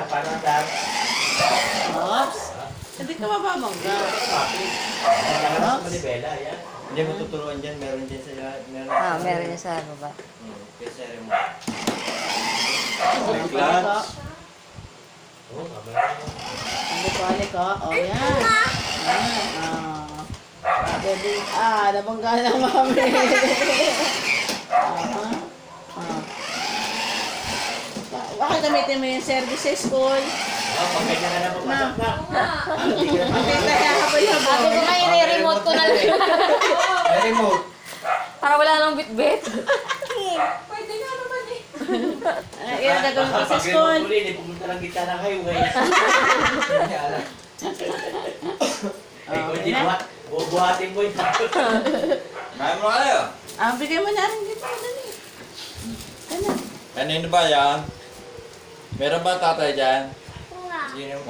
paano ang dami? Oops. Hindi ka mababangga. Nakalas mo ni Bella, yan. Hindi mo tuturuan dyan, meron dyan sa meron. Meron niya sa baba. Kasi mo. May clutch. Oo, kamera mo. Hindi ko alik ko. O, yan. Baby. Nabangga na mami. Bakit gamitin mo yung service sa school? Pag ganyan ka na pumasok na. Bakit kaya habay-habay? Sabi ko nga, i-remote ko na lang. Ay, remote. Para wala nang bit-bit. Pwede nga naman eh. Yan, gagawin ko sa school. Hindi pumunta lang kita na kayo ngayon. Hindi alam. Ay, kung hindi buhatin mo yun. Kaya mo kayo. Bigay mo na rin dito. Dali. Ano? Kanino ba yan? Meron ba tatay dyan? Sino?